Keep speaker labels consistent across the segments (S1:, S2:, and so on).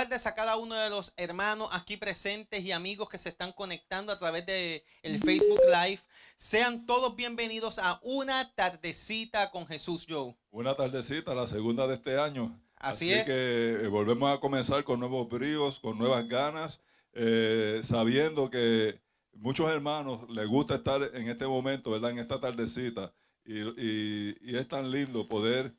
S1: tardes a cada uno de los hermanos aquí presentes y amigos que se están conectando a través de el Facebook Live. Sean todos bienvenidos a Una Tardecita con Jesús, Joe.
S2: Una tardecita, la segunda de este año.
S1: Así es.
S2: Que volvemos a comenzar con nuevos bríos, con nuevas ganas, sabiendo que muchos hermanos les gusta estar en este momento, ¿verdad? En esta tardecita. Y es tan lindo poder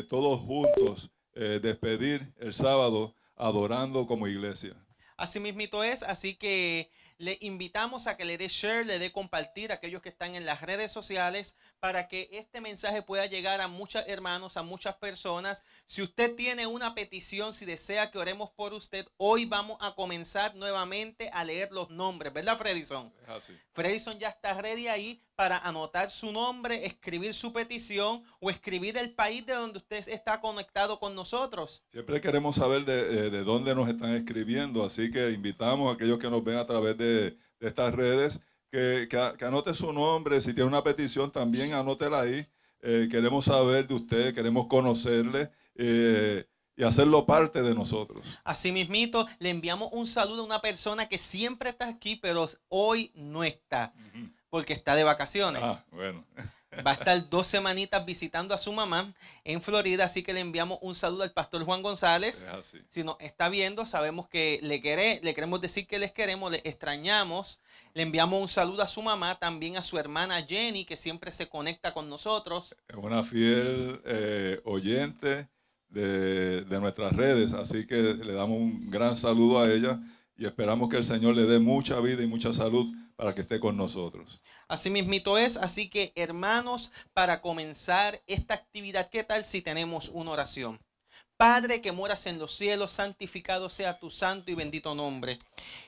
S2: todos juntos despedir el sábado adorando como iglesia.
S1: Así mismito es, así que le invitamos a que le dé share, le dé compartir a aquellos que están en las redes sociales para que este mensaje pueda llegar a muchos hermanos, a muchas personas. Si usted tiene una petición, si desea que oremos por usted, hoy vamos a comenzar nuevamente a leer los nombres, ¿verdad, Fredison?
S2: Es así.
S1: Fredison ya está ready ahí para anotar su nombre, escribir su petición o escribir el país de donde usted está conectado con nosotros.
S2: Siempre queremos saber de dónde nos están escribiendo, así que invitamos a aquellos que nos ven a través de estas redes que anote su nombre. Si tiene una petición también anótela ahí. Queremos saber de usted, queremos conocerle y hacerlo parte de nosotros.
S1: Así mismito, le enviamos un saludo a una persona que siempre está aquí, pero hoy no está, porque está de vacaciones.
S2: Ah, bueno.
S1: Va a estar 2 semanitas visitando a su mamá en Florida, así que le enviamos un saludo al pastor Juan González.
S2: Es así.
S1: Si nos está viendo, sabemos que le queremos decir que les queremos, le extrañamos. Le enviamos un saludo a su mamá, también a su hermana Jenny, que siempre se conecta con nosotros.
S2: Es una fiel oyente de nuestras redes, así que le damos un gran saludo a ella y esperamos que el Señor le dé mucha vida y mucha salud para que esté con nosotros.
S1: Así mismito es, así que hermanos, para comenzar esta actividad, ¿qué tal si tenemos una oración? Padre que moras en los cielos, santificado sea tu santo y bendito nombre.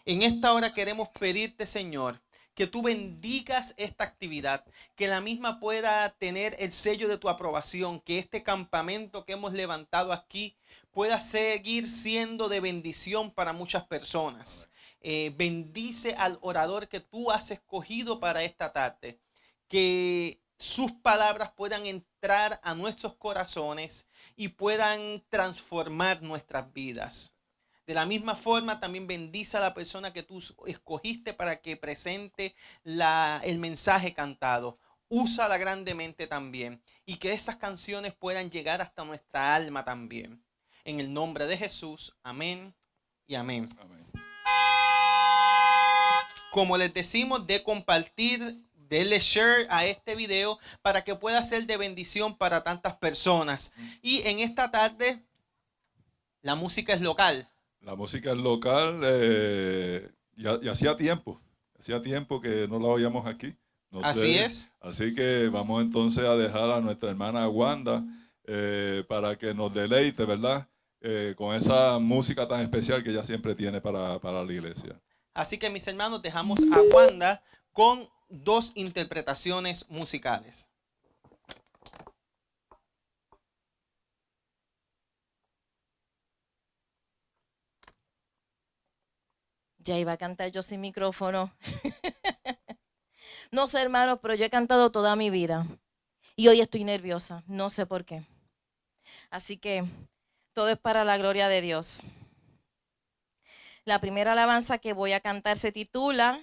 S1: En esta hora queremos pedirte, Señor, que tú bendigas esta actividad, que la misma pueda tener el sello de tu aprobación, que este campamento que hemos levantado aquí pueda seguir siendo de bendición para muchas personas. Bendice al orador que tú has escogido para esta tarde, que sus palabras puedan entrar a nuestros corazones y puedan transformar nuestras vidas. De la misma forma, también bendice a la persona que tú escogiste para que presente el mensaje cantado. Úsala grandemente también y que estas canciones puedan llegar hasta nuestra alma también. En el nombre de Jesús, amén y amén.
S2: Amén.
S1: Como les decimos, de compartir, denle share a este video para que pueda ser de bendición para tantas personas. Y en esta tarde, la música es local.
S2: La música es local y hacía tiempo que no la oíamos aquí. No
S1: Así
S2: sé.
S1: es.
S2: Así que vamos entonces a dejar a nuestra hermana Wanda para que nos deleite, ¿verdad? Con esa música tan especial que ella siempre tiene para la iglesia.
S1: Así que mis hermanos, dejamos a Wanda con 2 interpretaciones musicales.
S3: Ya iba a cantar yo sin micrófono. No sé, hermanos, pero yo he cantado toda mi vida. Y hoy estoy nerviosa, no sé por qué. Así que todo es para la gloria de Dios. La primera alabanza que voy a cantar se titula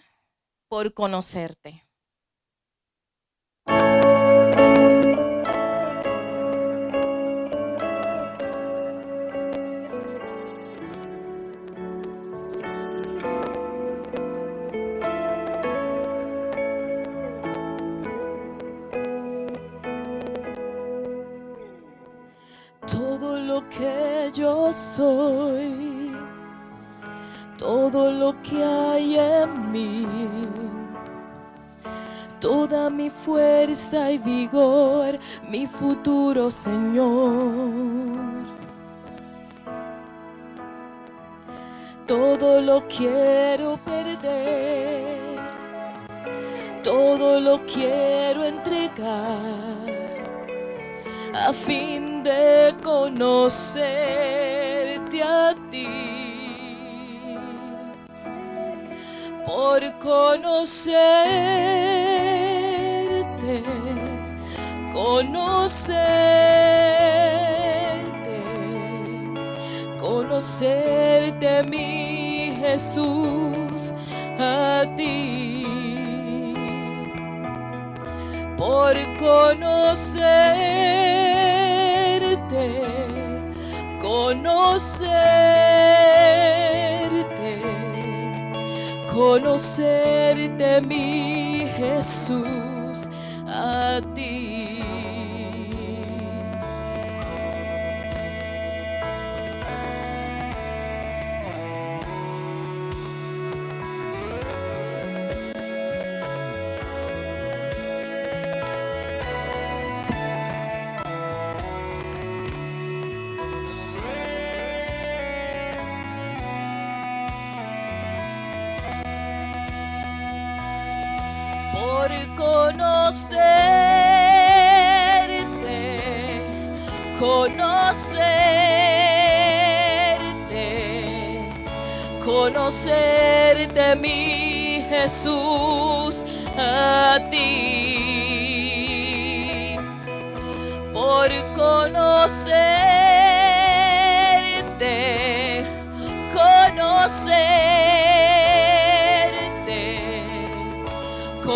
S3: Por conocerte. Todo lo que yo soy, todo lo que hay en mí, toda mi fuerza y vigor, mi futuro, Señor. Todo lo quiero perder, todo lo quiero entregar, a fin de conocerte a ti. Por conocerte, conocerte conocerte, mi Jesús, a ti. Por conocerte, conocerte, mi Jesús, a ti. Por conocerte, mi Jesús, a ti. Por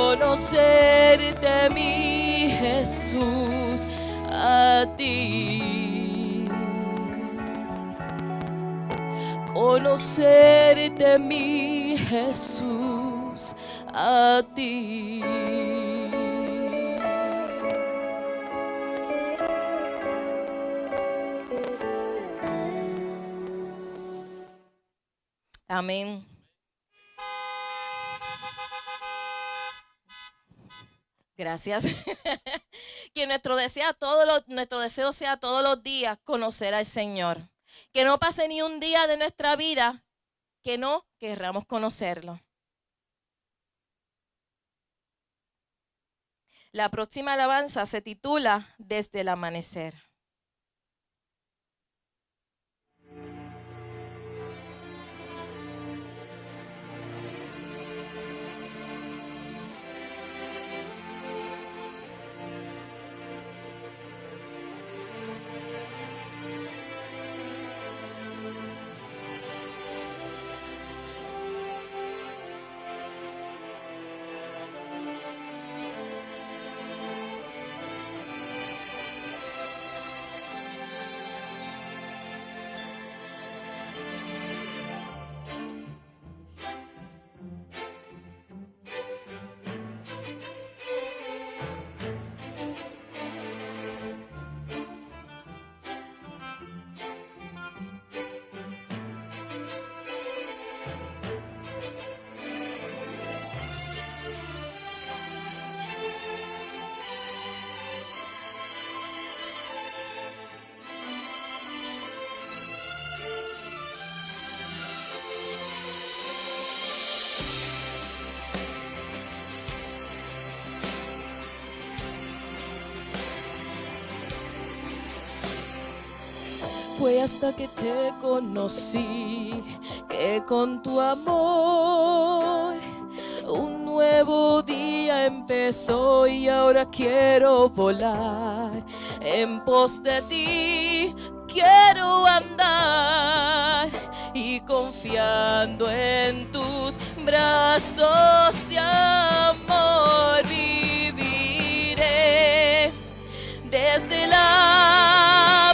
S3: conocerte, mi Jesús, a ti. Conocerte, mi Jesús, a ti. Amén. Gracias. Que nuestro deseo sea todos los días conocer al Señor. Que no pase ni un día de nuestra vida que no querramos conocerlo. La próxima alabanza se titula Desde el amanecer. Fue hasta que te conocí que con tu amor un nuevo día empezó y ahora quiero volar en pos de ti. Quiero andar y confiando en tus brazos de amor viviré desde el amanecer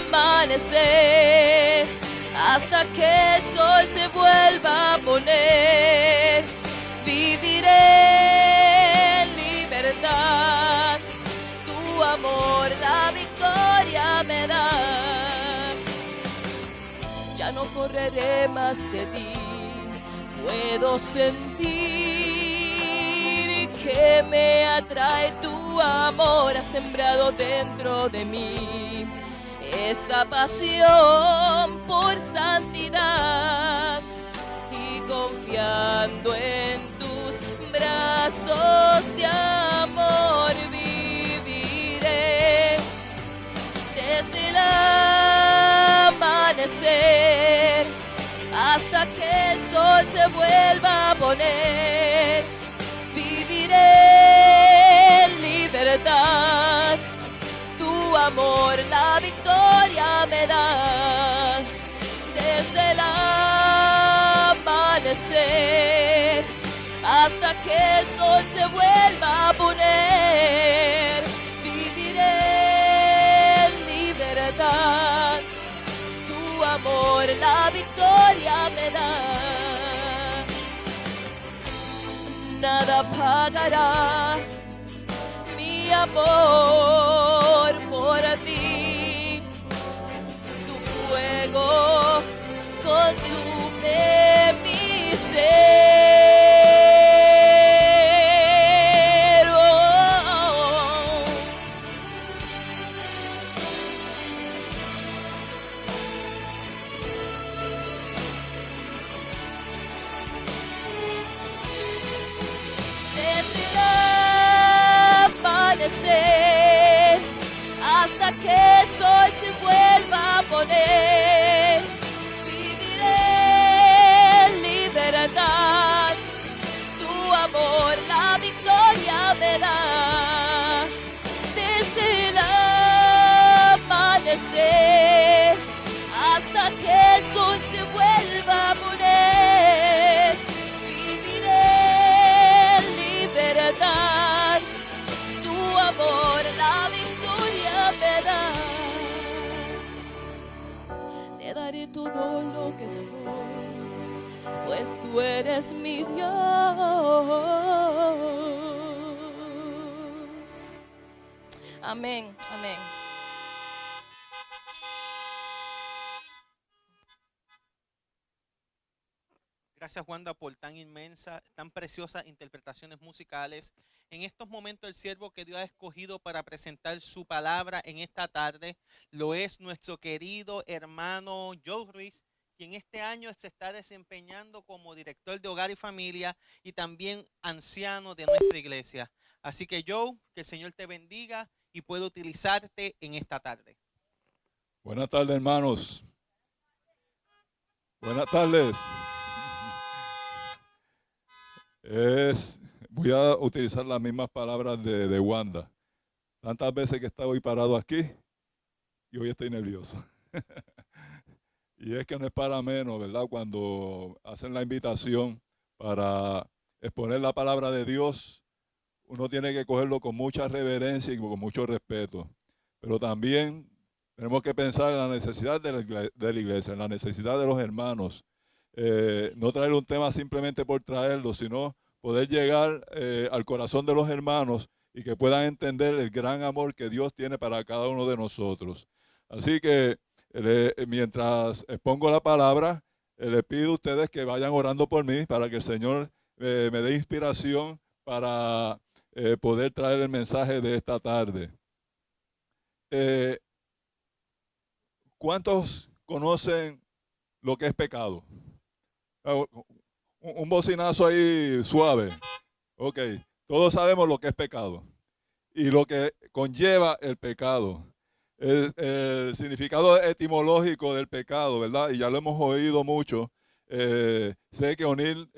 S3: hasta que el sol se vuelva a poner. Viviré en libertad, tu amor la victoria me da. Ya no correré más de ti, puedo sentir que me atrae tu amor, has sembrado dentro de mí esta pasión por santidad y confiando en tus brazos de amor viviré desde el amanecer hasta que el sol se vuelva a poner. Viviré en libertad, tu amor la victoria me da. Desde el hasta que el sol se vuelva a poner. Viviré en libertad, tu amor la victoria me da. Nada pagará mi amor por ti. Tu fuego consume mi ser. Oh. Desde el amanecer hasta que el sol se vuelva a poner, viviré en libertad, tu amor la victoria me da. Desde el amanecer hasta que el sol se vuelva a poner, viviré en libertad, tu amor la victoria me da. Te daré todo lo que soy, pues tú eres mi Dios. Amén, amén.
S1: Gracias, Wanda, por tan inmensa, tan preciosas interpretaciones musicales. En estos momentos, el siervo que Dios ha escogido para presentar su palabra en esta tarde lo es nuestro querido hermano Joe Ruiz, quien este año se está desempeñando como director de hogar y familia y también anciano de nuestra iglesia. Así que, Joe, que el Señor te bendiga y pueda utilizarte en esta tarde.
S2: Buenas tardes, hermanos. Buenas tardes. Voy a utilizar las mismas palabras de Wanda. Tantas veces que he estado hoy parado aquí y hoy estoy nervioso. Y es que no es para menos, ¿verdad? Cuando hacen la invitación para exponer la palabra de Dios, uno tiene que cogerlo con mucha reverencia y con mucho respeto. Pero también tenemos que pensar en la necesidad de la iglesia, en la necesidad de los hermanos. No traer un tema simplemente por traerlo, sino poder llegar al corazón de los hermanos y que puedan entender el gran amor que Dios tiene para cada uno de nosotros. Así que mientras expongo la palabra, les pido a ustedes que vayan orando por mí para que el Señor me dé inspiración para poder traer el mensaje de esta tarde. ¿Cuántos conocen lo que es pecado? Un bocinazo ahí suave. Ok, todos sabemos lo que es pecado y lo que conlleva el pecado. El significado etimológico del pecado, ¿verdad? Y ya lo hemos oído mucho. Sé que O'Neill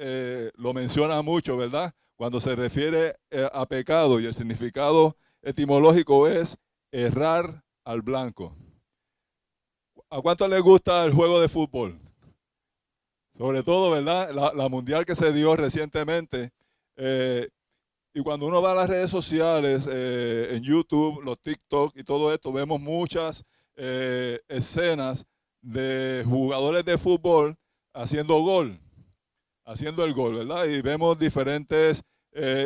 S2: lo menciona mucho, ¿verdad? Cuando se refiere a pecado, y el significado etimológico es errar al blanco. ¿A cuánto les gusta el juego de fútbol? Sobre todo, ¿verdad? La mundial que se dio recientemente. Y cuando uno va a las redes sociales, en YouTube, los TikTok y todo esto, vemos muchas escenas de jugadores de fútbol haciendo el gol, ¿verdad? Y vemos diferentes,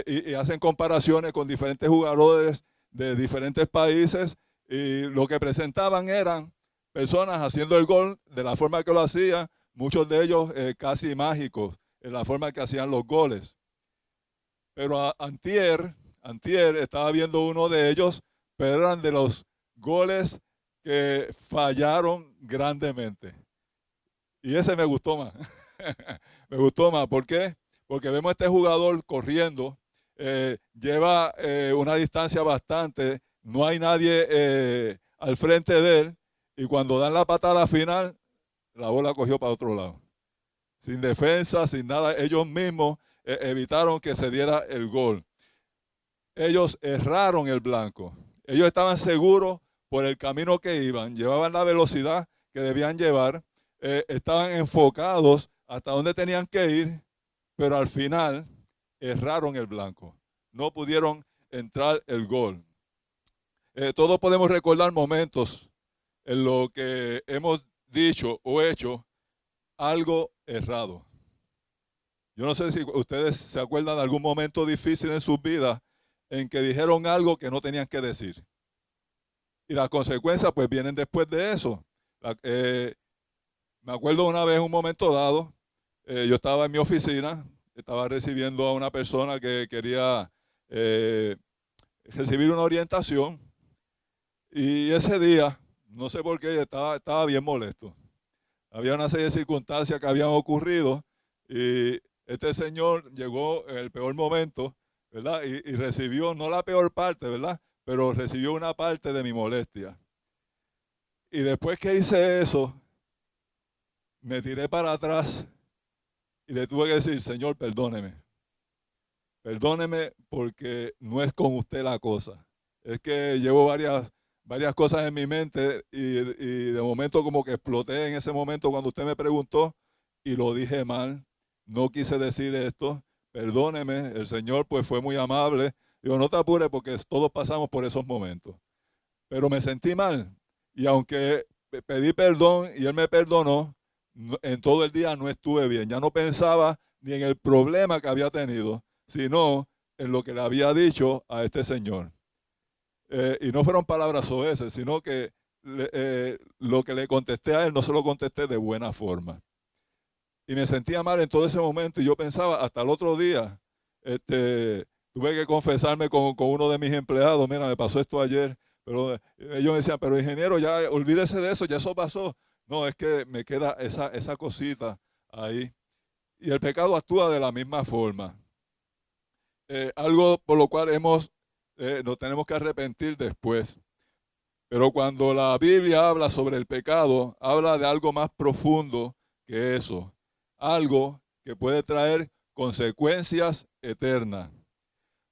S2: y hacen comparaciones con diferentes jugadores de diferentes países, y lo que presentaban eran personas haciendo el gol de la forma que lo hacían, muchos de ellos casi mágicos en la forma que hacían los goles. Pero antier estaba viendo uno de ellos, pero eran de los goles que fallaron grandemente. Y ese me gustó más. Me gustó más. ¿Por qué? Porque vemos a este jugador corriendo, lleva una distancia bastante, no hay nadie al frente de él, y cuando dan la patada final, la bola cogió para otro lado. Sin defensa, sin nada, ellos mismos evitaron que se diera el gol. Ellos erraron el blanco. Ellos estaban seguros por el camino que iban, llevaban la velocidad que debían llevar, estaban enfocados hasta dónde tenían que ir, pero al final erraron el blanco. No pudieron entrar el gol. Todos podemos recordar momentos en los que hemos dicho o hecho algo errado. Yo no sé si ustedes se acuerdan de algún momento difícil en sus vidas en que dijeron algo que no tenían que decir. Y las consecuencias pues vienen después de eso. Me acuerdo una vez, un momento dado, yo estaba en mi oficina, estaba recibiendo a una persona que quería recibir una orientación. Y ese día, no sé por qué, estaba bien molesto. Había una serie de circunstancias que habían ocurrido y este señor llegó en el peor momento, ¿verdad? Y recibió, no la peor parte, ¿verdad? Pero recibió una parte de mi molestia. Y después que hice eso, me tiré para atrás y le tuve que decir, Señor, perdóneme. Perdóneme porque no es con usted la cosa. Es que llevo varias cosas en mi mente y de momento como que exploté en ese momento cuando usted me preguntó y lo dije mal. No quise decir esto. Perdóneme. El Señor pues fue muy amable. Digo, no te apures porque todos pasamos por esos momentos. Pero me sentí mal. Y aunque pedí perdón y Él me perdonó, en todo el día no estuve bien. Ya no pensaba ni en el problema que había tenido, sino en lo que le había dicho a este señor. Y no fueron palabras soeces, sino que lo que le contesté a él no se lo contesté de buena forma. Y me sentía mal en todo ese momento y yo pensaba, hasta el otro día, tuve que confesarme con uno de mis empleados, mira, me pasó esto ayer, pero ellos me decían, pero ingeniero, ya olvídese de eso, ya eso pasó. No, es que me queda esa cosita ahí. Y el pecado actúa de la misma forma. Algo por lo cual nos tenemos que arrepentir después. Pero cuando la Biblia habla sobre el pecado, habla de algo más profundo que eso. Algo que puede traer consecuencias eternas.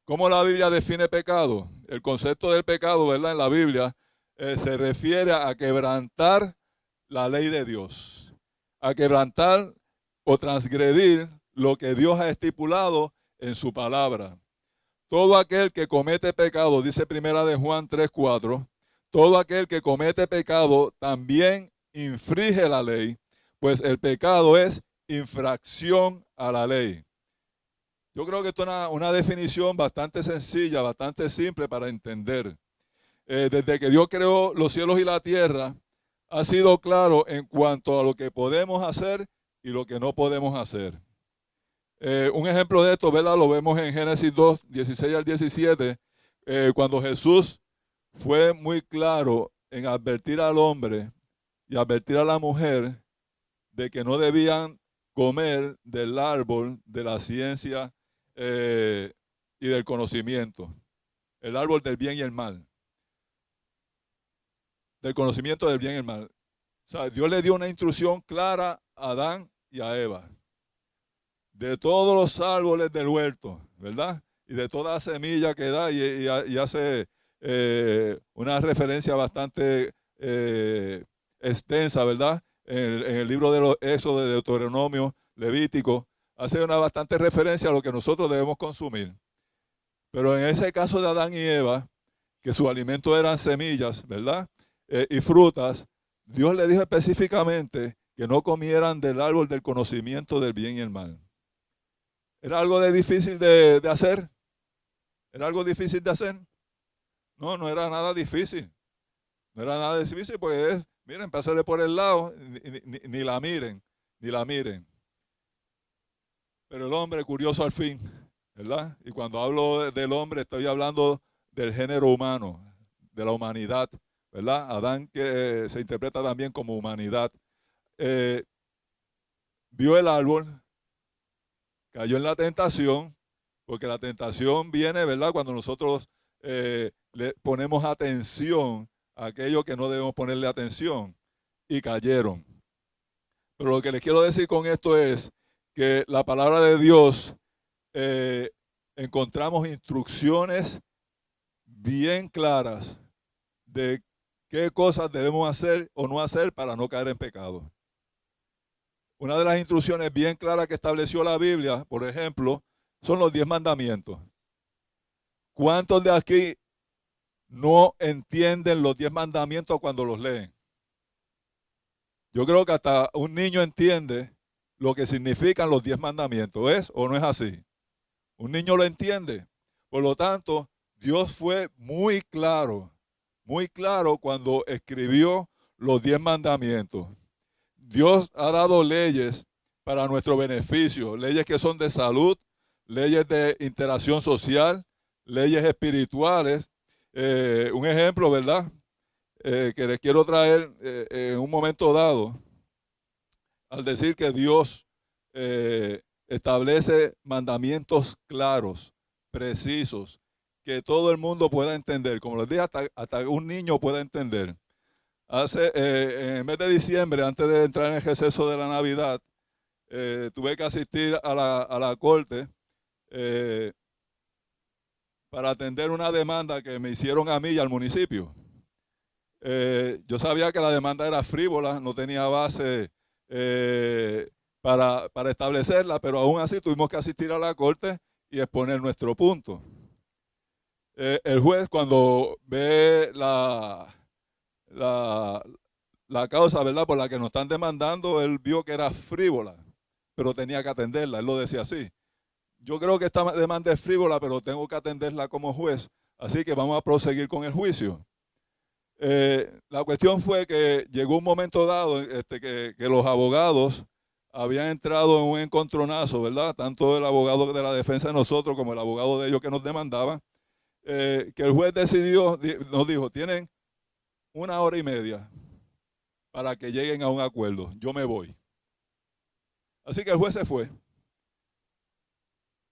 S2: ¿Cómo la Biblia define pecado? El concepto del pecado, ¿verdad? En la Biblia se refiere a quebrantar la ley de Dios. A quebrantar o transgredir lo que Dios ha estipulado en su palabra. Todo aquel que comete pecado, dice primera de Juan 3:4, todo aquel que comete pecado también infringe la ley, pues el pecado es infracción a la ley. Yo creo que esto es una definición bastante sencilla, bastante simple para entender. Desde que Dios creó los cielos y la tierra, ha sido claro en cuanto a lo que podemos hacer y lo que no podemos hacer. Un ejemplo de esto, ¿verdad? Lo vemos en Génesis 2, 16 al 17, cuando Jesús fue muy claro en advertir al hombre y advertir a la mujer de que no debían comer del árbol de la ciencia y del conocimiento, el árbol del bien y el mal, del conocimiento del bien y el mal. O sea, Dios le dio una instrucción clara a Adán y a Eva. De todos los árboles del huerto, ¿verdad? Y de toda semilla que da y hace una referencia bastante extensa, ¿verdad? En el libro de los Éxodo, de Deuteronomio, Levítico, hace una bastante referencia a lo que nosotros debemos consumir. Pero en ese caso de Adán y Eva, que su alimento eran semillas, ¿verdad? Y frutas, Dios le dijo específicamente que no comieran del árbol del conocimiento del bien y el mal. ¿Era algo difícil de hacer? ¿Era algo difícil de hacer? No, no era nada difícil. No era nada difícil porque miren, pásale por el lado, ni la miren, ni la miren. Pero el hombre curioso al fin, ¿verdad? Y cuando hablo del hombre estoy hablando del género humano, de la humanidad, ¿verdad? Adán que se interpreta también como humanidad. Vio el árbol, cayó en la tentación, porque la tentación viene, ¿verdad? Cuando nosotros le ponemos atención a aquello que no debemos ponerle atención, y cayeron. Pero lo que les quiero decir con esto es que la palabra de Dios encontramos instrucciones bien claras de qué cosas debemos hacer o no hacer para no caer en pecado. Una de las instrucciones bien claras que estableció la Biblia, por ejemplo, son los 10 mandamientos. ¿Cuántos de aquí no entienden los 10 mandamientos cuando los leen? Yo creo que hasta un niño entiende lo que significan los 10 mandamientos. ¿Es o no es así? Un niño lo entiende. Por lo tanto, Dios fue muy claro cuando escribió los 10 mandamientos. Dios ha dado leyes para nuestro beneficio, leyes que son de salud, leyes de interacción social, leyes espirituales. Un ejemplo, ¿verdad? Que les quiero traer en un momento dado, al decir que Dios establece mandamientos claros, precisos, que todo el mundo pueda entender, como les dije, hasta un niño pueda entender. En el mes de diciembre, antes de entrar en el receso de la Navidad, tuve que asistir a la corte para atender una demanda que me hicieron a mí y al municipio. Yo sabía que la demanda era frívola, no tenía base para establecerla, pero aún así tuvimos que asistir a la corte y exponer nuestro punto. El juez, cuando ve la causa, ¿verdad?, por la que nos están demandando, él vio que era frívola, pero tenía que atenderla, él lo decía así. Yo creo que esta demanda es frívola, pero tengo que atenderla como juez, así que vamos a proseguir con el juicio. La cuestión fue que llegó un momento dado que los abogados habían entrado en un encontronazo, ¿verdad? Tanto el abogado de la defensa de nosotros como el abogado de ellos que nos demandaban, que el juez decidió, nos dijo, tienen 1 hora y media para que lleguen a un acuerdo, yo me voy. Así que el juez se fue.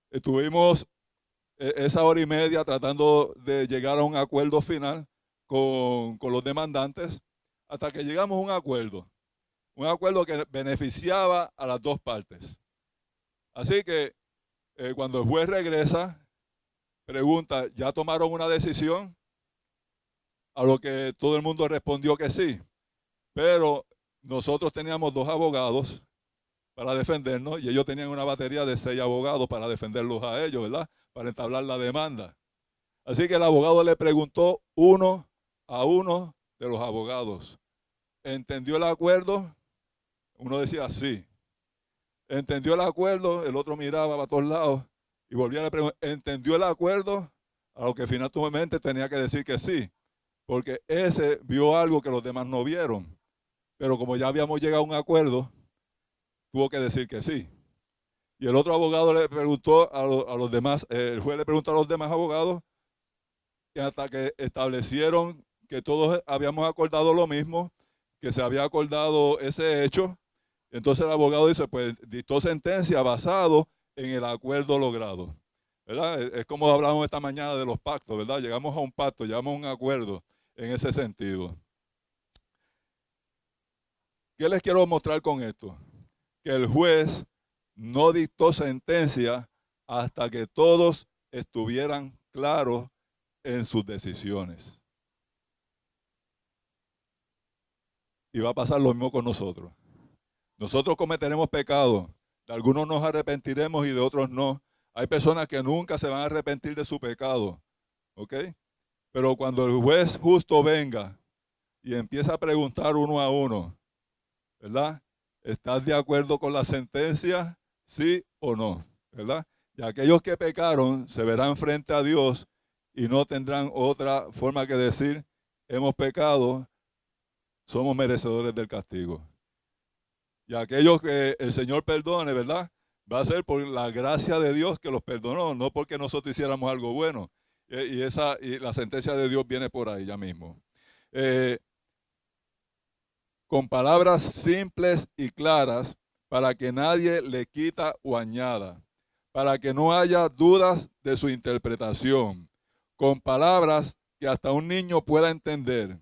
S2: Estuvimos esa hora y media tratando de llegar a un acuerdo final con los demandantes, hasta que llegamos a un acuerdo que beneficiaba a las dos partes. Así que cuando el juez regresa, pregunta, ¿ya tomaron una decisión? A lo que todo el mundo respondió que sí, pero nosotros teníamos 2 abogados para defendernos y ellos tenían una batería de 6 abogados para defenderlos a ellos, ¿verdad? Para entablar la demanda. Así que el abogado le preguntó uno a uno de los abogados, ¿entendió el acuerdo? Uno decía sí. ¿Entendió el acuerdo? El otro miraba para todos lados y volvía a preguntar, ¿entendió el acuerdo? A lo que finalmente tenía que decir que sí, porque ese vio algo que los demás no vieron. Pero como ya habíamos llegado a un acuerdo, tuvo que decir que sí. Y el otro abogado le preguntó a los demás, el juez le preguntó a los demás abogados, y hasta que establecieron que todos habíamos acordado lo mismo, que se había acordado ese hecho, entonces el abogado dice, pues dictó sentencia basado en el acuerdo logrado. ¿Verdad? Es como hablamos esta mañana de los pactos, ¿verdad? Llegamos a un pacto, llegamos a un acuerdo en ese sentido. ¿Qué les quiero mostrar con esto? Que el juez no dictó sentencia hasta que todos estuvieran claros en sus decisiones. Y va a pasar lo mismo con nosotros. Nosotros cometeremos pecado, de algunos nos arrepentiremos y de otros no. Hay personas que nunca se van a arrepentir de su pecado, ¿ok? Pero cuando el juez justo venga y empieza a preguntar uno a uno, ¿verdad? ¿Estás de acuerdo con la sentencia? ¿Sí o no? ¿Verdad? Y aquellos que pecaron se verán frente a Dios y no tendrán otra forma que decir, hemos pecado, somos merecedores del castigo. Y aquellos que el Señor perdone, ¿verdad? Va a ser por la gracia de Dios que los perdonó, no porque nosotros hiciéramos algo bueno. Y la sentencia de Dios viene por ahí ya mismo. Con palabras simples y claras, para que nadie le quita o añada, para que no haya dudas de su interpretación, con palabras que hasta un niño pueda entender.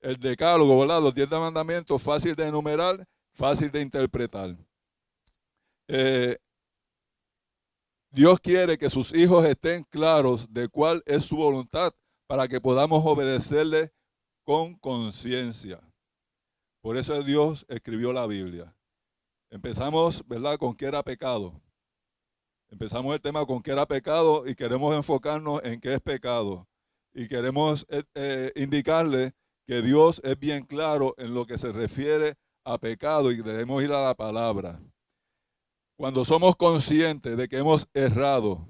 S2: El decálogo, ¿verdad? Los 10 mandamientos, fácil de enumerar, fácil de interpretar. Dios quiere que sus hijos estén claros de cuál es su voluntad para que podamos obedecerle con conciencia. Por eso Dios escribió la Biblia. Empezamos, ¿verdad?, con qué era pecado. Empezamos el tema con qué era pecado y queremos enfocarnos en qué es pecado. Y queremos indicarle que Dios es bien claro en lo que se refiere a pecado y debemos ir a la palabra. Cuando somos conscientes de que hemos errado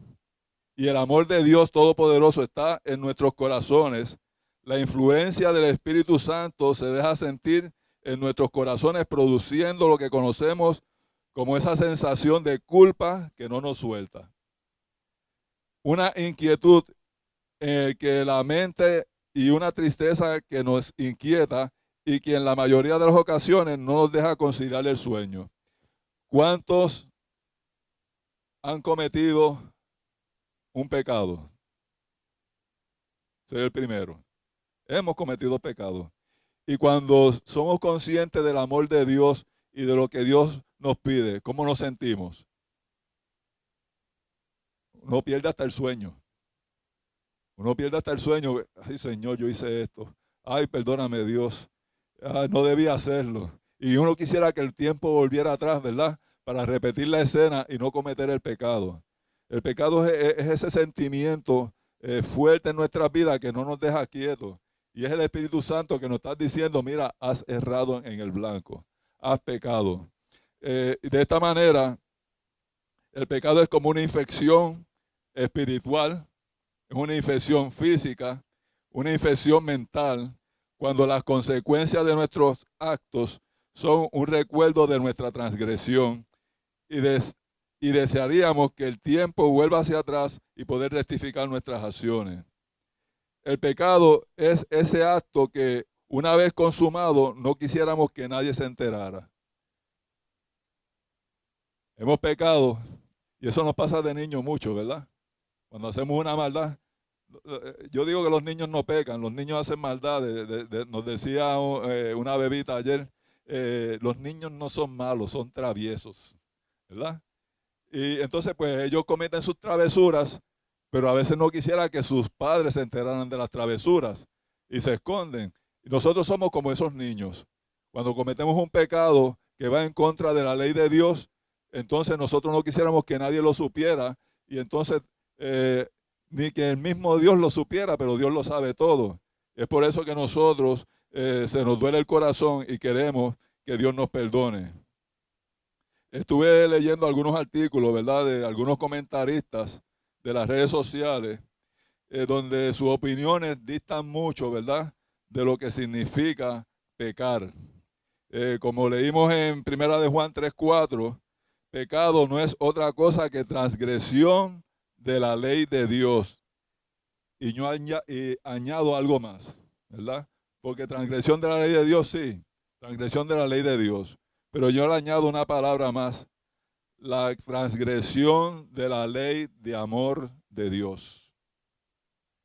S2: y el amor de Dios Todopoderoso está en nuestros corazones, la influencia del Espíritu Santo se deja sentir en nuestros corazones, produciendo lo que conocemos como esa sensación de culpa que no nos suelta. Una inquietud en la que la mente y una tristeza que nos inquieta y que en la mayoría de las ocasiones no nos deja conciliar el sueño. ¿Cuántos han cometido un pecado? Soy el primero. Hemos cometido pecado. Y cuando somos conscientes del amor de Dios y de lo que Dios nos pide, ¿cómo nos sentimos? Uno pierde hasta el sueño. Uno pierde hasta el sueño. Ay, Señor, yo hice esto. Ay, perdóname, Dios. Ay, no debía hacerlo. Y uno quisiera que el tiempo volviera atrás, ¿verdad? Para repetir la escena y no cometer el pecado. El pecado es ese sentimiento fuerte en nuestras vidas que no nos deja quietos. Y es el Espíritu Santo que nos está diciendo, mira, has errado en el blanco. Has pecado. De esta manera, el pecado es como una infección espiritual, es una infección física, una infección mental, cuando las consecuencias de nuestros actos son un recuerdo de nuestra transgresión y desearíamos que el tiempo vuelva hacia atrás y poder rectificar nuestras acciones. El pecado es ese acto que una vez consumado no quisiéramos que nadie se enterara. Hemos pecado y eso nos pasa de niños mucho, ¿verdad? Cuando hacemos una maldad, yo digo que los niños no pecan, los niños hacen maldad. Nos decía una bebita ayer, los niños no son malos, son traviesos, ¿verdad? Y entonces pues ellos cometen sus travesuras, pero a veces no quisiera que sus padres se enteraran de las travesuras y se esconden. Y nosotros somos como esos niños. Cuando cometemos un pecado que va en contra de la ley de Dios, entonces nosotros no quisiéramos que nadie lo supiera y entonces ni que el mismo Dios lo supiera, pero Dios lo sabe todo. Es por eso que nosotros se nos duele el corazón y queremos que Dios nos perdone. Estuve leyendo algunos artículos, ¿verdad?, de algunos comentaristas de las redes sociales, donde sus opiniones distan mucho, ¿verdad?, de lo que significa pecar. Como leímos en 1 de Juan 3:4, pecado no es otra cosa que transgresión de la ley de Dios. Y yo añado algo más, ¿verdad? Porque transgresión de la ley de Dios, sí, transgresión de la ley de Dios. Pero yo le añado una palabra más, la transgresión de la ley de amor de Dios.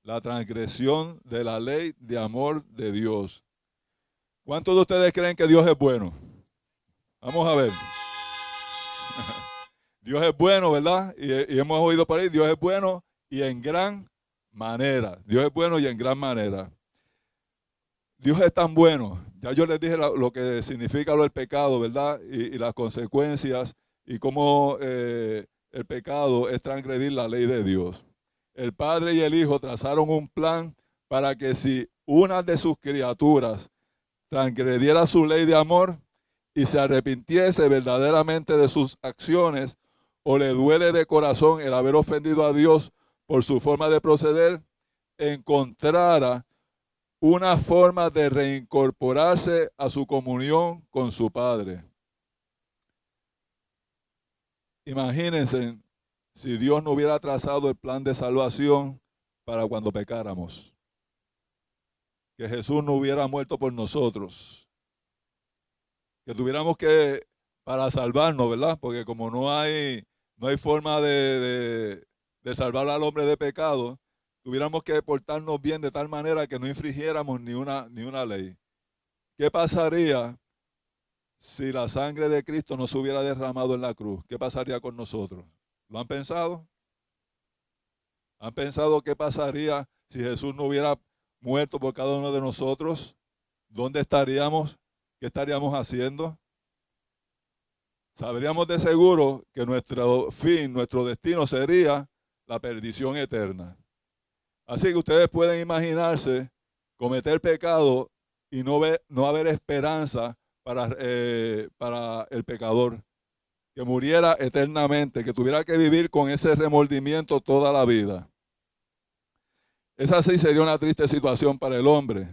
S2: La transgresión de la ley de amor de Dios. ¿Cuántos de ustedes creen que Dios es bueno? Vamos a ver. Dios es bueno, ¿verdad? Y hemos oído por ahí, Dios es bueno y en gran manera. Dios es bueno y en gran manera. Dios es tan bueno. Ya yo les dije lo que significa lo del pecado, ¿verdad? Y las consecuencias y cómo el pecado es transgredir la ley de Dios. El Padre y el Hijo trazaron un plan para que si una de sus criaturas transgrediera su ley de amor y se arrepintiese verdaderamente de sus acciones o le duele de corazón el haber ofendido a Dios por su forma de proceder, encontrara una forma de reincorporarse a su comunión con su Padre. Imagínense si Dios no hubiera trazado el plan de salvación para cuando pecáramos. Que Jesús no hubiera muerto por nosotros. Que tuviéramos que, para salvarnos, ¿verdad? Porque como no hay forma de salvar al hombre de pecado, tuviéramos que portarnos bien de tal manera que no infringiéramos ni una ley. ¿Qué pasaría si la sangre de Cristo no se hubiera derramado en la cruz? ¿Qué pasaría con nosotros? ¿Lo han pensado? ¿Han pensado qué pasaría si Jesús no hubiera muerto por cada uno de nosotros? ¿Dónde estaríamos? ¿Qué estaríamos haciendo? sabríamos de seguro que nuestro fin, nuestro destino sería la perdición eterna. Así que ustedes pueden imaginarse cometer pecado y no haber esperanza para el pecador, que muriera eternamente, que tuviera que vivir con ese remordimiento toda la vida. Esa sí sería una triste situación para el hombre.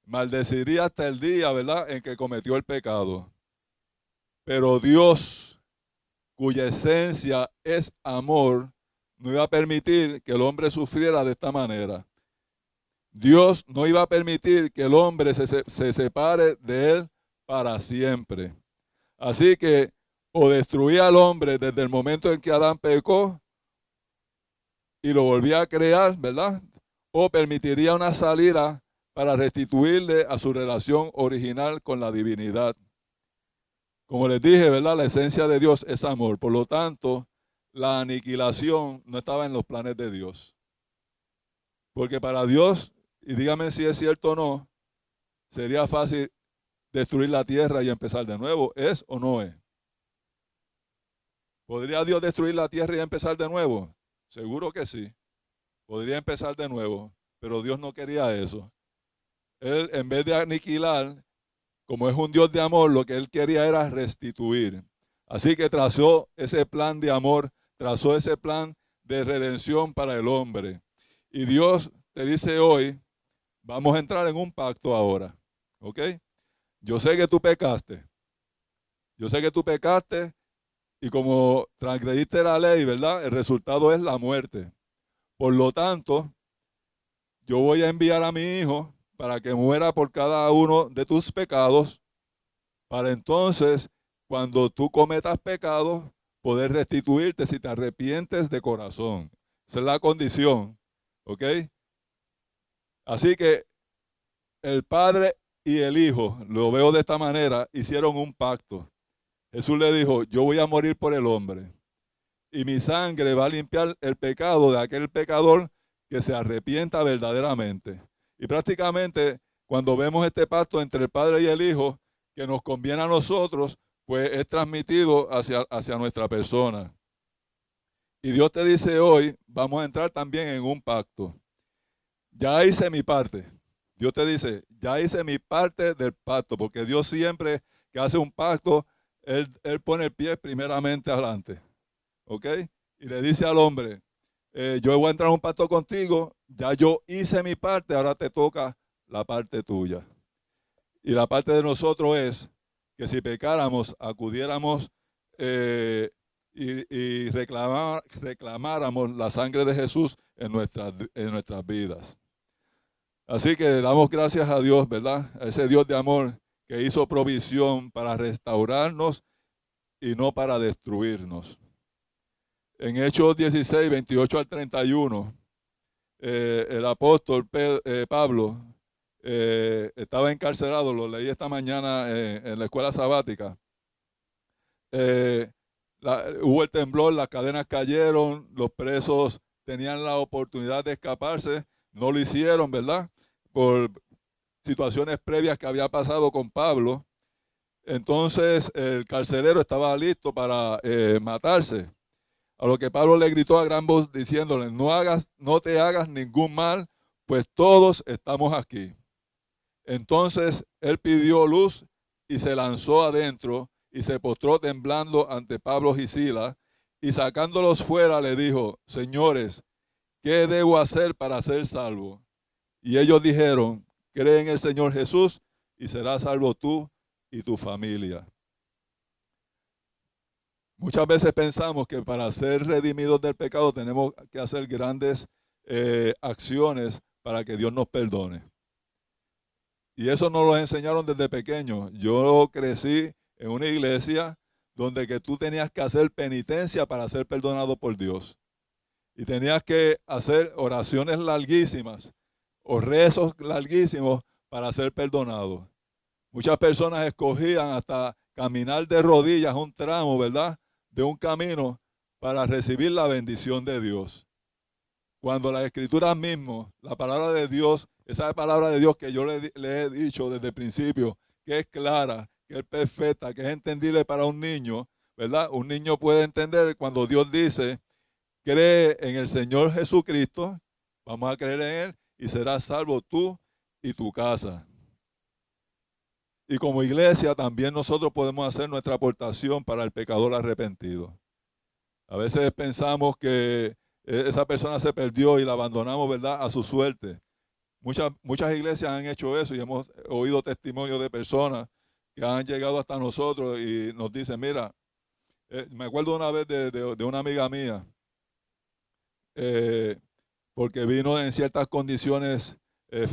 S2: Maldeciría hasta el día, ¿verdad?, en que cometió el pecado. Pero Dios, cuya esencia es amor, no iba a permitir que el hombre sufriera de esta manera. Dios no iba a permitir que el hombre se separe de él para siempre. Así que o destruía al hombre desde el momento en que Adán pecó y lo volvía a crear, ¿verdad? O permitiría una salida para restituirle a su relación original con la divinidad. Como les dije, ¿verdad? La esencia de Dios es amor. Por lo tanto, la aniquilación no estaba en los planes de Dios. Porque para Dios, y dígame si es cierto o no, sería fácil destruir la tierra y empezar de nuevo. ¿Es o no es? ¿Podría Dios destruir la tierra y empezar de nuevo? Seguro que sí. Podría empezar de nuevo, pero Dios no quería eso. Él, en vez de aniquilar, como es un Dios de amor, lo que él quería era restituir. Así que trazó ese plan de amor, trazó ese plan de redención para el hombre. Y Dios te dice hoy, vamos a entrar en un pacto ahora, ¿ok? Yo sé que tú pecaste. Yo sé que tú pecaste y como transgrediste la ley, ¿verdad? El resultado es la muerte. Por lo tanto, yo voy a enviar a mi hijo para que muera por cada uno de tus pecados, para entonces, cuando tú cometas pecados, poder restituirte si te arrepientes de corazón. Esa es la condición, ¿ok? Así que el Padre y el Hijo, lo veo de esta manera, hicieron un pacto. Jesús le dijo, yo voy a morir por el hombre y mi sangre va a limpiar el pecado de aquel pecador que se arrepienta verdaderamente. Y prácticamente cuando vemos este pacto entre el Padre y el Hijo, que nos conviene a nosotros, pues es transmitido hacia nuestra persona. Y Dios te dice hoy, vamos a entrar también en un pacto. Ya hice mi parte. Dios te dice, ya hice mi parte del pacto, porque Dios siempre que hace un pacto, Él pone el pie primeramente adelante. ¿Ok? Y le dice al hombre, yo voy a entrar en un pacto contigo, ya yo hice mi parte, ahora te toca la parte tuya. Y la parte de nosotros es que si pecáramos, acudiéramos y reclamáramos la sangre de Jesús en nuestras vidas. Así que damos gracias a Dios, ¿verdad? A ese Dios de amor que hizo provisión para restaurarnos y no para destruirnos. En Hechos 16, 28 al 31, el apóstol Pablo estaba encarcelado, lo leí esta mañana en la escuela sabática. Hubo el temblor, las cadenas cayeron, los presos tenían la oportunidad de escaparse, no lo hicieron, ¿verdad? Por situaciones previas que había pasado con Pablo. Entonces el carcelero estaba listo para matarse. A lo que Pablo le gritó a gran voz diciéndole, no te hagas ningún mal, pues todos estamos aquí. Entonces él pidió luz y se lanzó adentro y se postró temblando ante Pablo y Silas y sacándolos fuera le dijo, señores, ¿qué debo hacer para ser salvo? Y ellos dijeron, cree en el Señor Jesús y serás salvo tú y tu familia. Muchas veces pensamos que para ser redimidos del pecado tenemos que hacer grandes acciones para que Dios nos perdone. Y eso nos lo enseñaron desde pequeños. Yo crecí en una iglesia donde que tú tenías que hacer penitencia para ser perdonado por Dios. Y tenías que hacer oraciones larguísimas o rezos larguísimos para ser perdonado. Muchas personas escogían hasta caminar de rodillas un tramo, ¿verdad?, de un camino para recibir la bendición de Dios. Cuando la Escritura mismo, la palabra de Dios, esa palabra de Dios que yo le he dicho desde el principio, que es clara, que es perfecta, que es entendible para un niño, ¿verdad? Un niño puede entender cuando Dios dice, cree en el Señor Jesucristo, vamos a creer en Él y serás salvo tú y tu casa. Y como iglesia también nosotros podemos hacer nuestra aportación para el pecador arrepentido. A veces pensamos que esa persona se perdió y la abandonamos, ¿verdad?, a su suerte. Muchas iglesias han hecho eso y hemos oído testimonios de personas que han llegado hasta nosotros y nos dicen, mira, me acuerdo una vez de una amiga mía, porque vino en ciertas condiciones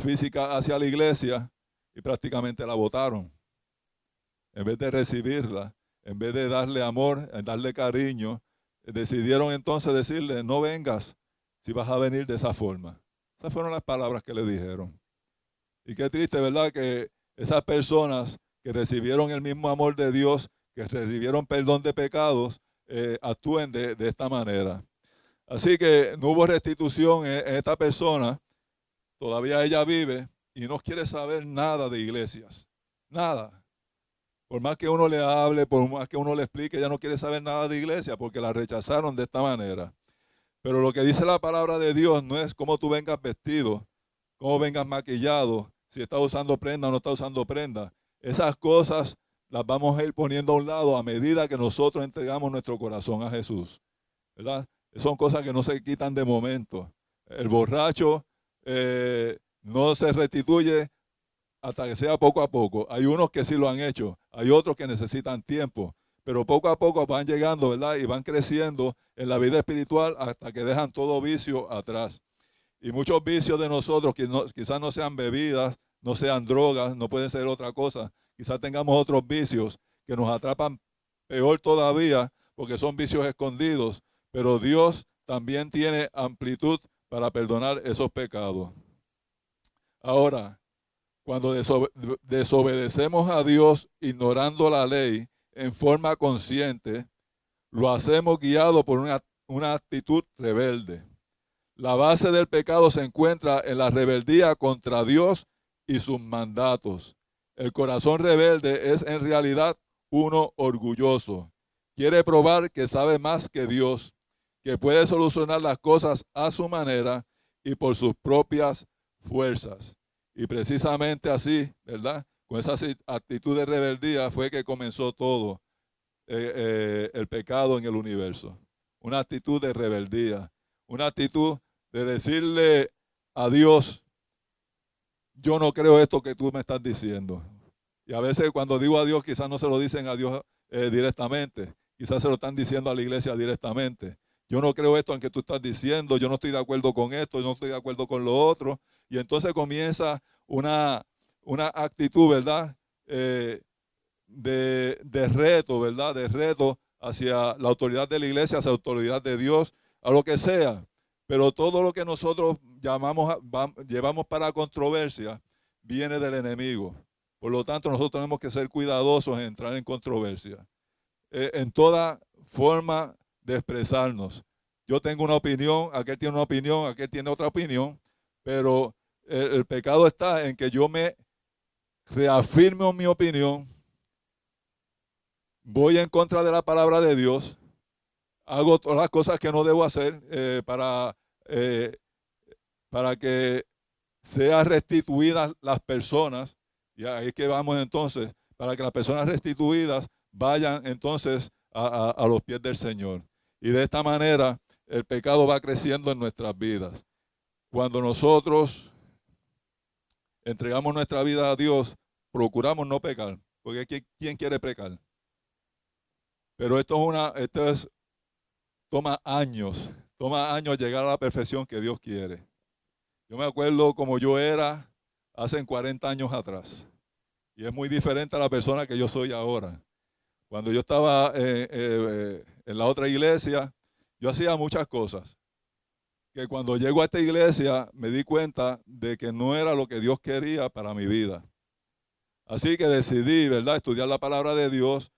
S2: físicas hacia la iglesia y prácticamente la botaron. En vez de recibirla, en vez de darle amor, darle cariño, decidieron entonces decirle, no vengas si vas a venir de esa forma. Esas fueron las palabras que le dijeron. Y qué triste, ¿verdad?, que esas personas que recibieron el mismo amor de Dios, que recibieron perdón de pecados, actúen de esta manera. Así que no hubo restitución en esta persona, todavía ella vive y no quiere saber nada de iglesias, nada. Por más que uno le hable, por más que uno le explique, ella no quiere saber nada de iglesia porque la rechazaron de esta manera. Pero lo que dice la palabra de Dios no es cómo tú vengas vestido, cómo vengas maquillado, si estás usando prenda o no estás usando prenda. Esas cosas las vamos a ir poniendo a un lado a medida que nosotros entregamos nuestro corazón a Jesús, ¿verdad? Son cosas que no se quitan de momento. El borracho no se restituye hasta que sea poco a poco. Hay unos que sí lo han hecho, hay otros que necesitan tiempo, pero poco a poco van llegando, ¿verdad? Y van creciendo en la vida espiritual hasta que dejan todo vicio atrás. Y muchos vicios de nosotros, que quizás no sean bebidas, no sean drogas, no pueden ser otra cosa. Quizás tengamos otros vicios que nos atrapan peor todavía porque son vicios escondidos, pero Dios también tiene amplitud para perdonar esos pecados. Ahora, cuando desobedecemos a Dios ignorando la ley en forma consciente, lo hacemos guiado por una actitud rebelde. La base del pecado se encuentra en la rebeldía contra Dios y sus mandatos. El corazón rebelde es en realidad uno orgulloso. Quiere probar que sabe más que Dios, que puede solucionar las cosas a su manera y por sus propias fuerzas. Y precisamente así, ¿verdad? Con esa actitud de rebeldía fue que comenzó todo el pecado en el universo. Una actitud de rebeldía, una actitud de decirle a Dios, yo no creo esto que tú me estás diciendo. Y a veces cuando digo a Dios, quizás no se lo dicen a Dios directamente, quizás se lo están diciendo a la iglesia directamente. Yo no creo esto en que tú estás diciendo, yo no estoy de acuerdo con esto, yo no estoy de acuerdo con lo otro. Y entonces comienza una actitud, ¿verdad? De reto, ¿verdad? De reto hacia la autoridad de la iglesia, hacia la autoridad de Dios, a lo que sea. Pero todo lo que nosotros llevamos para controversia viene del enemigo. Por lo tanto, nosotros tenemos que ser cuidadosos en entrar en controversia. En toda forma de expresarnos. Yo tengo una opinión, aquel tiene una opinión, aquel tiene otra opinión, pero el pecado está en que yo me reafirmo en mi opinión, voy en contra de la palabra de Dios, hago todas las cosas que no debo hacer para que sean restituidas las personas, y ahí es que vamos entonces, para que las personas restituidas vayan entonces a los pies del Señor. Y de esta manera el pecado va creciendo en nuestras vidas. Cuando nosotros entregamos nuestra vida a Dios, procuramos no pecar, porque ¿quién quiere pecar? Pero toma años llegar a la perfección que Dios quiere. Yo me acuerdo como yo era hace 40 años atrás, y es muy diferente a la persona que yo soy ahora. Cuando yo estaba en la otra iglesia, yo hacía muchas cosas, que cuando llego a esta iglesia me di cuenta de que no era lo que Dios quería para mi vida. Así que decidí, ¿verdad?, estudiar la palabra de Dios,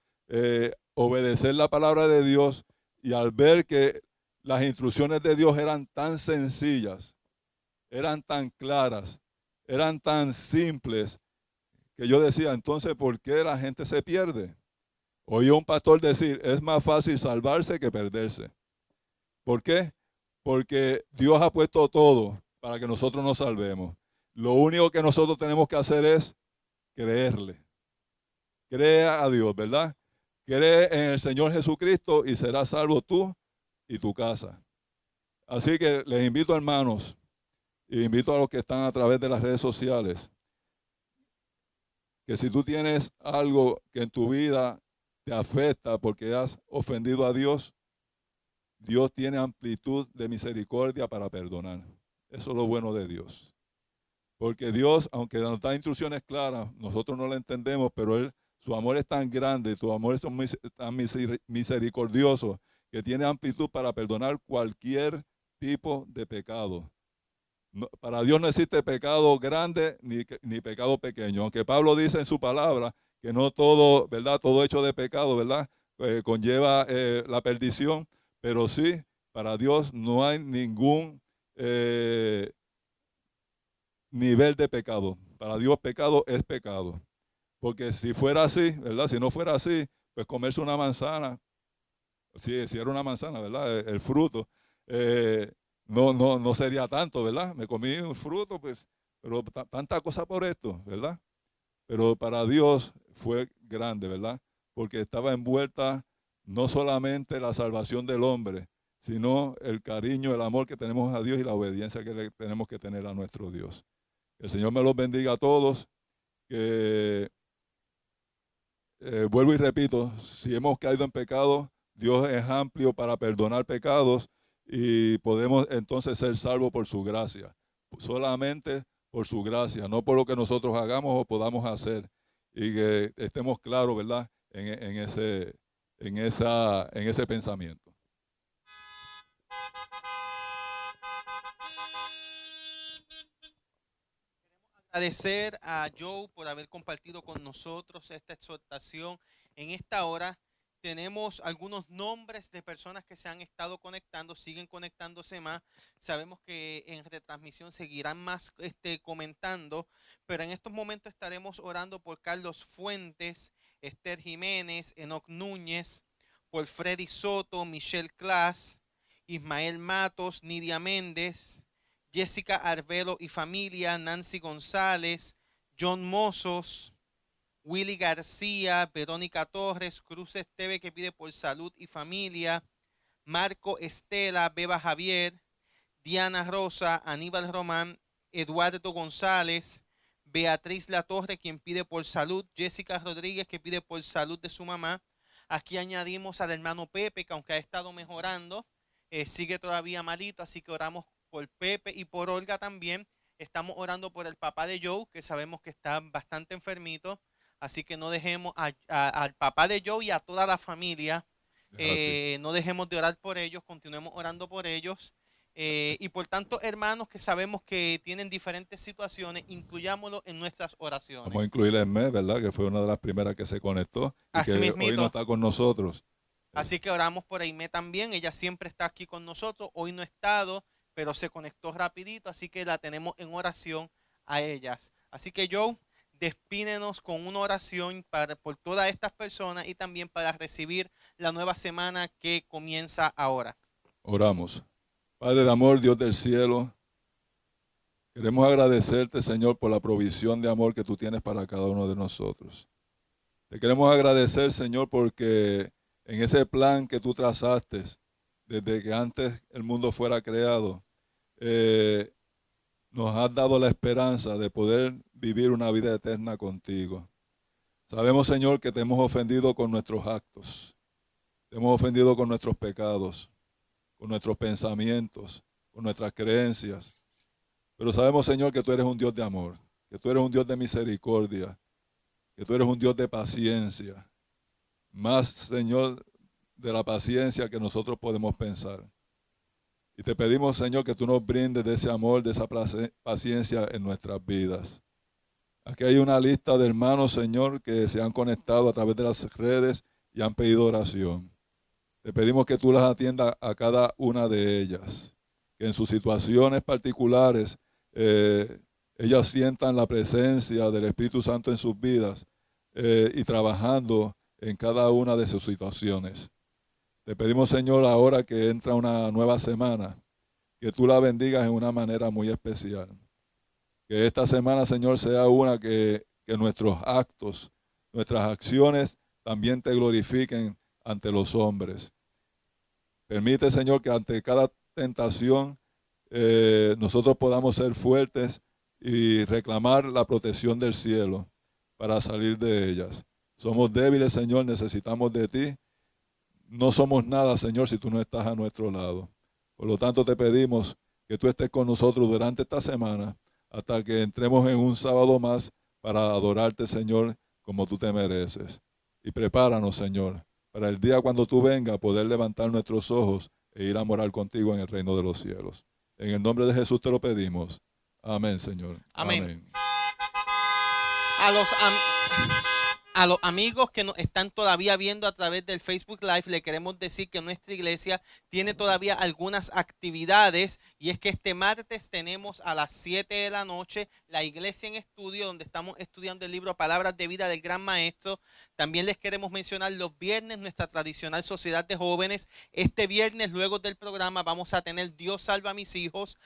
S2: obedecer la palabra de Dios, y al ver que las instrucciones de Dios eran tan sencillas, eran tan claras, eran tan simples, que yo decía, entonces, ¿por qué la gente se pierde? Oí a un pastor decir, es más fácil salvarse que perderse. ¿Por qué? Porque Dios ha puesto todo para que nosotros nos salvemos. Lo único que nosotros tenemos que hacer es creerle. Crea a Dios, ¿verdad? Cree en el Señor Jesucristo y serás salvo tú y tu casa. Así que les invito, hermanos, y invito a los que están a través de las redes sociales, que si tú tienes algo que en tu vida te afecta porque has ofendido a Dios, Dios tiene amplitud de misericordia para perdonar. Eso es lo bueno de Dios. Porque Dios, aunque nos da instrucciones claras, nosotros no la entendemos, pero su amor es tan grande, su amor es tan misericordioso, que tiene amplitud para perdonar cualquier tipo de pecado. No, para Dios no existe pecado grande ni pecado pequeño. Aunque Pablo dice en su palabra que no todo, ¿verdad? Todo hecho de pecado, ¿verdad? Conlleva la perdición, pero sí, para Dios no hay ningún nivel de pecado. Para Dios pecado es pecado. Porque si fuera así, ¿verdad? Si no fuera así, pues comerse una manzana, si era una manzana, ¿verdad? El fruto, no sería tanto, ¿verdad? Me comí un fruto, pues, pero tanta cosa por esto, ¿verdad? Pero para Dios fue grande, ¿verdad? Porque estaba envuelta no solamente la salvación del hombre, sino el cariño, el amor que tenemos a Dios y la obediencia que le tenemos que tener a nuestro Dios. El Señor me los bendiga a todos. Que vuelvo y repito, si hemos caído en pecado, Dios es amplio para perdonar pecados y podemos entonces ser salvos por su gracia, solamente por su gracia, no por lo que nosotros hagamos o podamos hacer, y que estemos claros, ¿verdad?, en ese pensamiento.
S1: Agradecer a Joe por haber compartido con nosotros esta exhortación. En esta hora tenemos algunos nombres de personas que se han estado conectando, siguen conectándose más. Sabemos que en retransmisión seguirán más comentando, pero en estos momentos estaremos orando por Carlos Fuentes, Esther Jiménez, Enoc Núñez, por Freddy Soto, Michelle Class, Ismael Matos, Nidia Méndez, Jessica Arbelo y familia, Nancy González, John Mozos, Willy García, Verónica Torres, Cruz Esteve que pide por salud y familia, Marco Estela, Beba Javier, Diana Rosa, Aníbal Román, Eduardo González, Beatriz Latorre quien pide por salud, Jessica Rodríguez que pide por salud de su mamá. Aquí añadimos al hermano Pepe que aunque ha estado mejorando, sigue todavía malito, así que oramos por Pepe y por Olga también. Estamos orando por el papá de Joe, que sabemos que está bastante enfermito. Así que no dejemos al papá de Joe y a toda la familia. No dejemos de orar por ellos, continuemos orando por ellos. Y por tanto, hermanos que sabemos que tienen diferentes situaciones, incluyámoslo en nuestras oraciones.
S2: Vamos a incluir a Esme, ¿verdad? Que fue una de las primeras que se conectó y
S1: Así
S2: que
S1: mismito.
S2: hoy no está con nosotros.
S1: Así que oramos por Aimé también. Ella siempre está aquí con nosotros. Hoy no ha estado, pero se conectó rapidito, así que la tenemos en oración a ellas. Así que Joe, despídenos con una oración por todas estas personas y también para recibir la nueva semana que comienza ahora.
S2: Oramos. Padre de amor, Dios del cielo, queremos agradecerte, Señor, por la provisión de amor que tú tienes para cada uno de nosotros. Te queremos agradecer, Señor, porque en ese plan que tú trazaste, desde que antes el mundo fuera creado, nos has dado la esperanza de poder vivir una vida eterna contigo. Sabemos, Señor, que te hemos ofendido con nuestros actos, te hemos ofendido con nuestros pecados, con nuestros pensamientos, con nuestras creencias. Pero sabemos, Señor, que tú eres un Dios de amor, que tú eres un Dios de misericordia, que tú eres un Dios de paciencia. Más, Señor, de la paciencia que nosotros podemos pensar. Y te pedimos, Señor, que tú nos brindes de ese amor, de esa paciencia en nuestras vidas. Aquí hay una lista de hermanos, Señor, que se han conectado a través de las redes y han pedido oración. Te pedimos que tú las atiendas a cada una de ellas, que en sus situaciones particulares ellas sientan la presencia del Espíritu Santo en sus vidas y trabajando en cada una de sus situaciones. Te pedimos, Señor, ahora que entra una nueva semana, que tú la bendigas en una manera muy especial. Que esta semana, Señor, sea una que nuestros actos, nuestras acciones también te glorifiquen ante los hombres. Permite, Señor, que ante cada tentación nosotros podamos ser fuertes y reclamar la protección del cielo para salir de ellas. Somos débiles, Señor, necesitamos de ti. No somos nada, Señor, si tú no estás a nuestro lado. Por lo tanto, te pedimos que tú estés con nosotros durante esta semana hasta que entremos en un sábado más para adorarte, Señor, como tú te mereces. Y prepáranos, Señor, para el día cuando tú vengas poder levantar nuestros ojos e ir a morar contigo en el reino de los cielos. En el nombre de Jesús te lo pedimos. Amén, Señor.
S1: Amén. A los amigos que nos están todavía viendo a través del Facebook Live, le queremos decir que nuestra iglesia tiene todavía algunas actividades, y es que este martes tenemos a las 7 de la noche la iglesia en estudio, donde estamos estudiando el libro Palabras de Vida del Gran Maestro. También les queremos mencionar los viernes nuestra tradicional sociedad de jóvenes. Este viernes, luego del programa, vamos a tener Dios salva a mis hijos,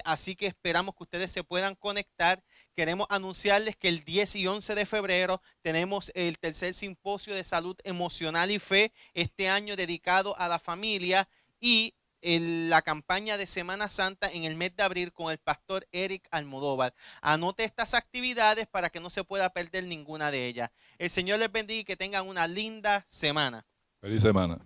S1: así que esperamos que ustedes se puedan conectar. Queremos anunciarles que el 10 y 11 de febrero tenemos el tercer simposio de salud emocional y fe, este año dedicado a la familia, y la campaña de Semana Santa en el mes de abril con el pastor Eric Almodóvar. Anote estas actividades para que no se pueda perder ninguna de ellas. El Señor les bendiga y que tengan una linda semana.
S2: Feliz semana.